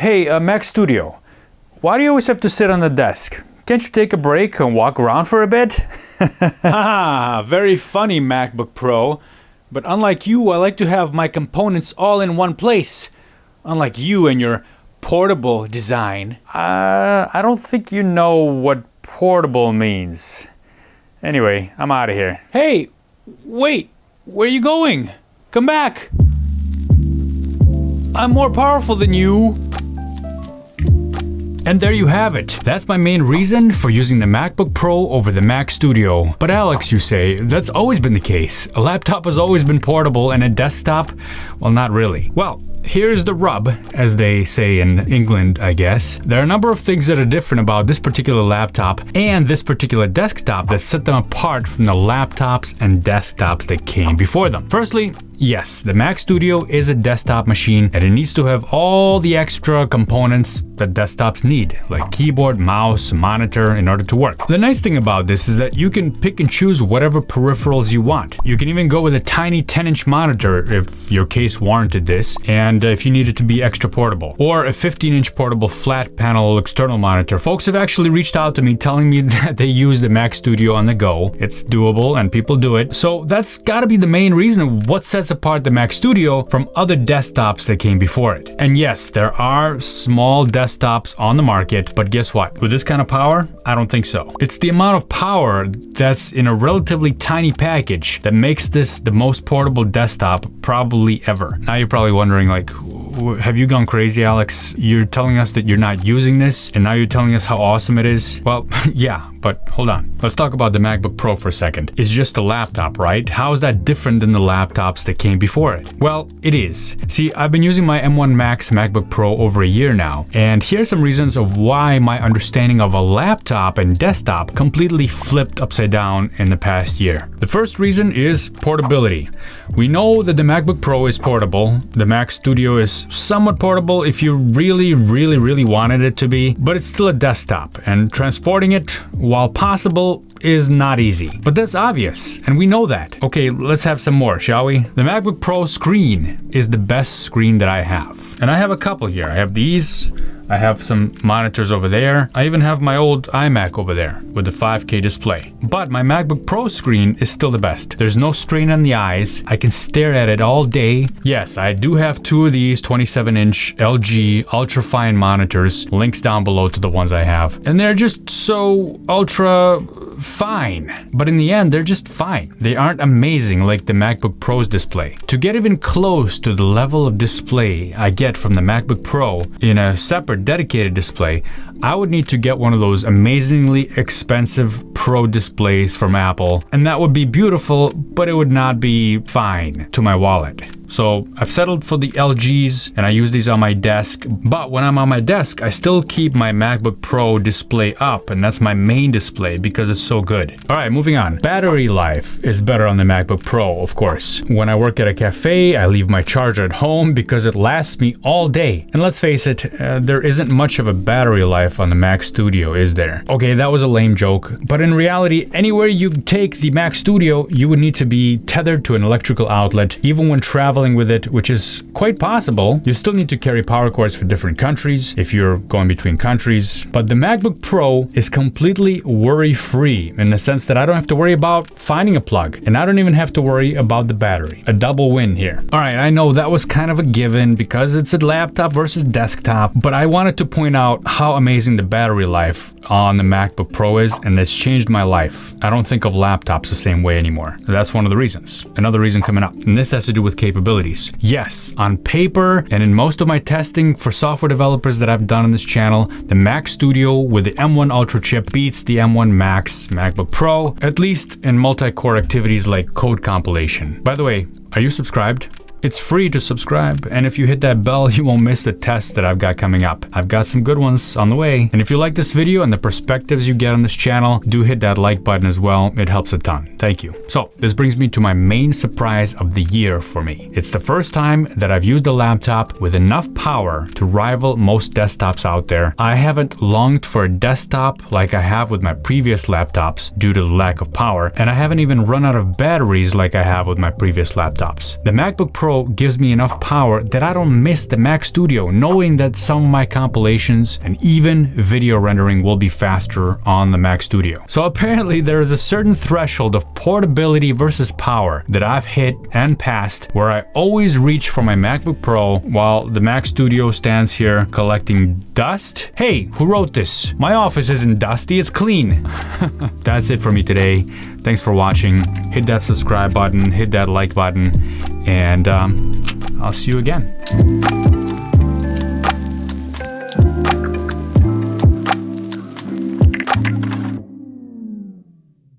Hey, Mac Studio, why do you always have to sit on the desk? Can't you take a break and walk around for a bit? Haha, very funny, MacBook Pro. But unlike you, I like to have my components all in one place. Unlike you and your portable design. I don't think you know what portable means. Anyway, I'm out of here. Hey, wait, where are you going? Come back. I'm more powerful than you. And there you have it. That's my main reason for using the MacBook Pro over the Mac Studio. But Alex, you say, that's always been the case. A laptop has always been portable and a desktop, well, not really. Well, here's the rub, as they say in England, I guess. There are a number of things that are different about this particular laptop and this particular desktop that set them apart from the laptops and desktops that came before them. Firstly, yes, the Mac Studio is a desktop machine and it needs to have all the extra components that desktops need, like keyboard, mouse, monitor, in order to work. The nice thing about this is that you can pick and choose whatever peripherals you want. You can even go with a tiny 10-inch monitor if your case warranted this, and if you need it to be extra portable, or a 15-inch portable flat panel external monitor. Folks have actually reached out to me telling me that they use the Mac Studio on the go. It's doable and people do it. So that's gotta be the main reason of what sets apart the Mac Studio from other desktops that came before it. And yes, there are small desktops on the market, but guess what? With this kind of power, I don't think so. It's the amount of power that's in a relatively tiny package that makes this the most portable desktop probably ever. Now you're probably wondering, like, have you gone crazy, Alex? You're telling us that you're not using this, and now you're telling us how awesome it is? Well, yeah, but hold on. Let's talk about the MacBook Pro for a second. It's just a laptop, right? How is that different than the laptops that came before it? Well, it is. See, I've been using my M1 Max MacBook Pro over a year now, and here's some reasons of why my understanding of a laptop and desktop completely flipped upside down in the past year. The first reason is portability. We know that the MacBook Pro is portable. The Mac Studio is somewhat portable if you really wanted it to be, but it's still a desktop, and transporting it, while possible, is not easy. But that's obvious, and we know that. Okay, let's have some more, shall we? The MacBook Pro screen is the best screen that I have. And I have a couple here. I have these. I have some monitors over there. I even have my old iMac over there with the 5K display. But my MacBook Pro screen is still the best. There's no strain on the eyes. I can stare at it all day. Yes, I do have two of these 27-inch LG ultra-fine monitors. Links down below to the ones I have. And they're just so ultra fine. But in the end, they're just fine. They aren't amazing like the MacBook Pro's display. To get even close to the level of display I get from the MacBook Pro in a separate dedicated display, I would need to get one of those amazingly expensive Pro displays from Apple, and that would be beautiful, but it would not be fine to my wallet. So I've settled for the LGs and I use these on my desk, but when I'm on my desk, I still keep my MacBook Pro display up, and that's my main display because it's so good. All right, moving on. Battery life is better on the MacBook Pro, of course. When I work at a cafe, I leave my charger at home because it lasts me all day. And let's face it, there isn't much of a battery life on the Mac Studio, is there? Okay, that was a lame joke, but in reality, anywhere you take the Mac Studio, you would need to be tethered to an electrical outlet, even when traveling with it, which is quite possible. You still need to carry power cords for different countries if you're going between countries. But the MacBook Pro is completely worry-free in the sense that I don't have to worry about finding a plug, and I don't even have to worry about the battery. A double win here. All right, I know that was kind of a given because it's a laptop versus desktop, but I wanted to point out how amazing the battery life on the MacBook Pro is, and it's changed my life. I don't think of laptops the same way anymore. That's one of the reasons. Another reason coming up, and this has to do with capabilities. Yes, on paper and in most of my testing for software developers that I've done on this channel, the Mac Studio with the M1 Ultra chip beats the M1 Max MacBook Pro, at least in multi-core activities like code compilation. By the way, are you subscribed? It's free to subscribe, and if you hit that bell, you won't miss the tests that I've got coming up. I've got some good ones on the way. And if you like this video and the perspectives you get on this channel, do hit that like button as well. It helps a ton. Thank you. So this brings me to my main surprise of the year for me. It's the first time that I've used a laptop with enough power to rival most desktops out there. I haven't longed for a desktop like I have with my previous laptops due to the lack of power, and I haven't even run out of batteries like I have with my previous laptops. The MacBook Pro Pro gives me enough power that I don't miss the Mac Studio, knowing that some of my compilations and even video rendering will be faster on the Mac Studio. So apparently there is a certain threshold of portability versus power that I've hit and passed, where I always reach for my MacBook Pro while the Mac Studio stands here collecting dust. Hey, who wrote this? My office isn't dusty, it's clean. That's it for me today. Thanks for watching. Hit that subscribe button, hit that like button, and I'll see you again.